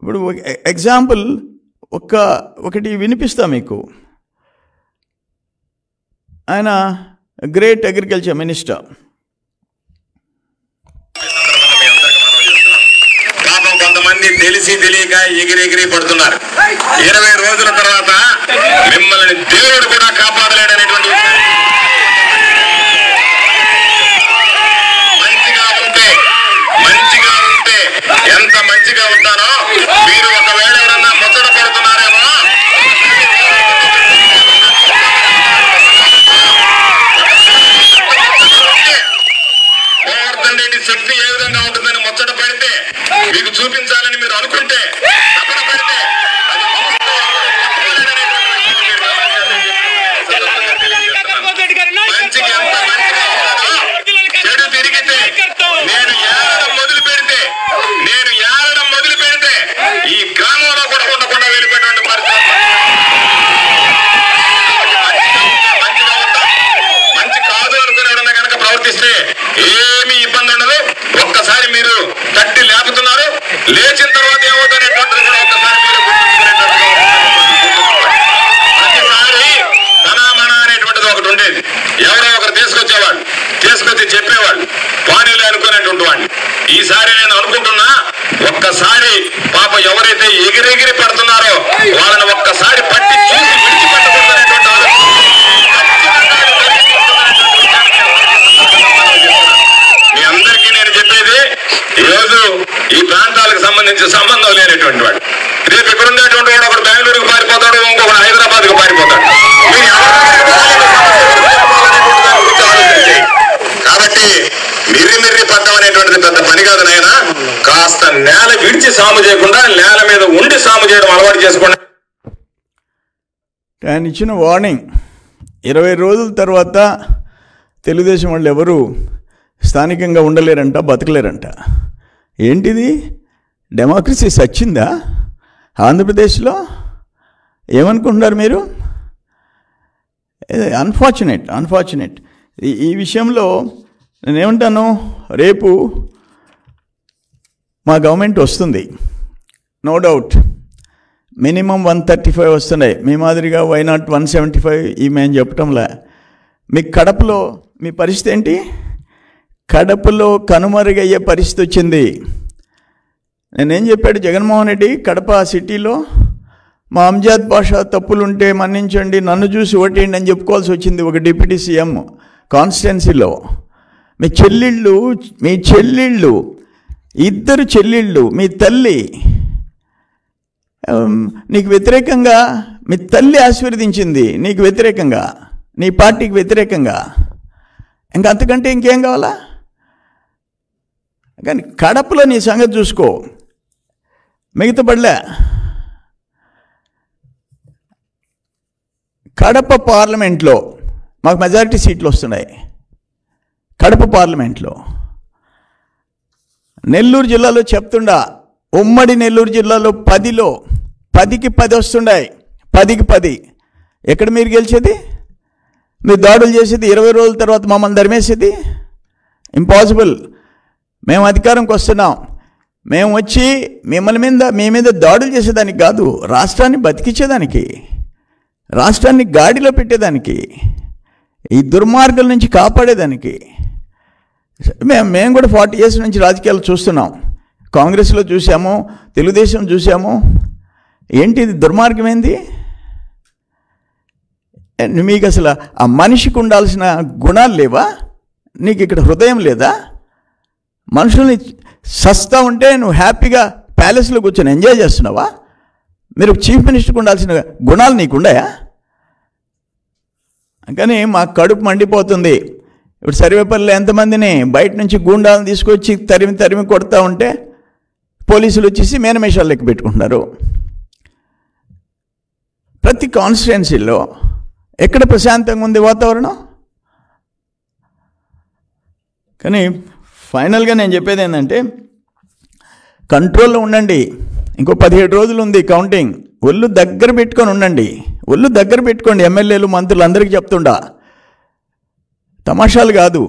ఇప్పుడు ఎగ్జాంపుల్ ఒకటి వినిపిస్తా మీకు. ఆయన గ్రేట్ అగ్రికల్చర్ మినిస్టర్. పాపం కొంతమంది తెలిసి తెలియక ఎగిరెగిరి పడుతున్నారు. 20 రోజుల తర్వాత మిమ్మల్ని దేవుడు కూడా కాపాడలేడనేటువంటి మంచిగా ఉంటే ఎంత మంచిగా ఉంటారో మీరు ఒకవేళ ఎవరన్నా ముచ్చట పడుతున్నారేమో గోవర్ధన్ రెడ్డి శక్తి ఏ విధంగా ఉంటుందని ముచ్చట పడితే మీకు చూపించాలని మీరు అనుకుంటే తపన పడితే మంచిగా ఎంత మంచిగా ఉంటారో చెడు తిరిగితే నేను ఏడడం మొదలు పెడితే ఈ గ్రామంలో కూడా ఉండకుండా వెళ్ళిపోయినటువంటి పరిస్థితి. మంచి కాదు అనుకునే కనుక ప్రవర్తిస్తే ఏమీ ఇబ్బంది ఉండదు. ఒక్కసారి మీరు తట్టి లేపుతున్నారు, లేచిన తర్వాత ఏమవుతానేటువంటిది కూడా ఒక్కసారి మీరు ప్రతిసారి తనామన అనేటువంటిది ఒకటి ఉండేది. ఎవరో ఒకరు తీసుకొచ్చి చెప్పేవాళ్ళు పానీలు అనుకునేటువంటి వాడిని. ఈసారి నేను అనుకుంటున్నా ఒక్కసారి పాప ఎవరైతే ఎగిరెగిరి పడుతున్నారో వాళ్ళని ఒక్కసారి పట్టి చూసి విడిచిపెట్టకూడదనేటువంటి మీ అందరికీ నేను చెప్పేది, ఈరోజు ఈ ప్రాంతాలకు సంబంధించిన సంబంధం లేనటువంటి వాడు రేపు ఇక్కడ ఉండేటువంటి వాడు ఒకడు బెంగళూరుకు పారిపోతాడు, ఇంకొకడు హైదరాబాద్కు పారిపోతాడు. కాబట్టి మిర్రి పడ్డం అనేటువంటిది పెద్ద పని కాదు నాయన. కాస్త నేల విడిచి సాము చేయకుండా నేల మీద ఉండి సాము చేయడం అలవాటు చేసుకోండి. ఆయన ఇచ్చిన వార్నింగ్ 20 రోజుల తర్వాత తెలుగుదేశం వాళ్ళు ఎవరు స్థానికంగా ఉండలేరంట, బతకలేరంట. ఏంటిది? డెమోక్రసీ సచ్చిందా ఆంధ్రప్రదేశ్లో? ఏమనుకుంటున్నారు మీరు? అన్ఫార్చునేట్. ఈ విషయంలో నేనేమంటాను, రేపు మా గవర్నమెంట్ వస్తుంది, నో డౌట్. మినిమం 135 వస్తున్నాయి. మీ మాదిరిగా వై నాట్ 175 ఈ మేము చెప్పటంలే. మీకు కడపలో మీ పరిస్థితి ఏంటి? కడపలో కనుమరుగయ్యే పరిస్థితి వచ్చింది. నేనేం చెప్పాడు జగన్మోహన్ రెడ్డి, కడప సిటీలో మా అంజాద్ బాషా తప్పులుంటే మన్నించండి, నన్ను చూసి ఓటేయండి అని చెప్పుకోవాల్సి వచ్చింది ఒక డిప్యూటీ సీఎం కాన్స్టిట్యున్సీలో. మీ చెల్లెళ్ళు ఇద్దరు చెల్లెళ్ళు, మీ తల్లి నీకు వ్యతిరేకంగా, మీ తల్లి ఆశీర్వదించింది నీకు వ్యతిరేకంగా, నీ పార్టీకి వ్యతిరేకంగా. ఇంకా అంతకంటే ఇంకేం కావాలా? కానీ కడపలో నీ సంగతి చూసుకో, మిగతా పడలే. కడప పార్లమెంట్లో మాకు మెజారిటీ సీట్లు వస్తున్నాయి. కడప పార్లమెంట్లో నెల్లూరు జిల్లాలో చెప్తుండా, ఉమ్మడి నెల్లూరు జిల్లాలో 10కి 10 వస్తున్నాయి. 10కి 10. ఎక్కడ మీరు గెలిచేది? మీరు దాడులు చేసేది 20 రోజుల తర్వాత మమ్మల్ని ధర్మేసేది ఇంపాసిబుల్. మేము అధికారంకి వస్తున్నాం, మేము వచ్చి మీ మీద దాడులు చేసేదానికి కాదు, రాష్ట్రాన్ని బతికించేదానికి, రాష్ట్రాన్ని గాడిలో పెట్టేదానికి, ఈ దుర్మార్గుల నుంచి కాపాడేదానికి. మేము కూడా 40 years నుంచి రాజకీయాలు చూస్తున్నాం. కాంగ్రెస్లో చూసాము, తెలుగుదేశం చూసాము. ఏంటి ఇది దుర్మార్గం? ఏంది మీకు? అసలు ఆ మనిషికి ఉండాల్సిన గుణాలు లేవా? నీకు ఇక్కడ హృదయం లేదా? మనుషుల్ని సస్తా ఉంటే నువ్వు హ్యాపీగా ప్యాలెస్లో కూర్చొని ఎంజాయ్ చేస్తున్నావా? మీరు చీఫ్ మినిస్టర్కి ఉండాల్సిన గుణాలు నీకుండాయా? కానీ మాకు కడుపు మండిపోతుంది. ఇప్పుడు సర్వేపల్లిలో ఎంతమందిని బయట నుంచి గూండాలను తీసుకొచ్చి తరిమి కొడతా ఉంటే పోలీసులు వచ్చేసి మేనమేషాలు లెక్క పెట్టుకుంటున్నారు. ప్రతి కాన్స్టిట్యున్సీలో ఎక్కడ ప్రశాంతంగా ఉంది వాతావరణం? కానీ ఫైనల్గా నేను చెప్పేది ఏంటంటే, కంట్రోల్లో ఉండండి. ఇంకో 17 రోజులు ఉంది కౌంటింగ్. ఒళ్ళు దగ్గర పెట్టుకొని ఉండండి, ఒళ్ళు దగ్గర పెట్టుకోండి. ఎమ్మెల్యేలు మంత్రులు అందరికీ చెప్తుండా, తమాషాలు కాదు.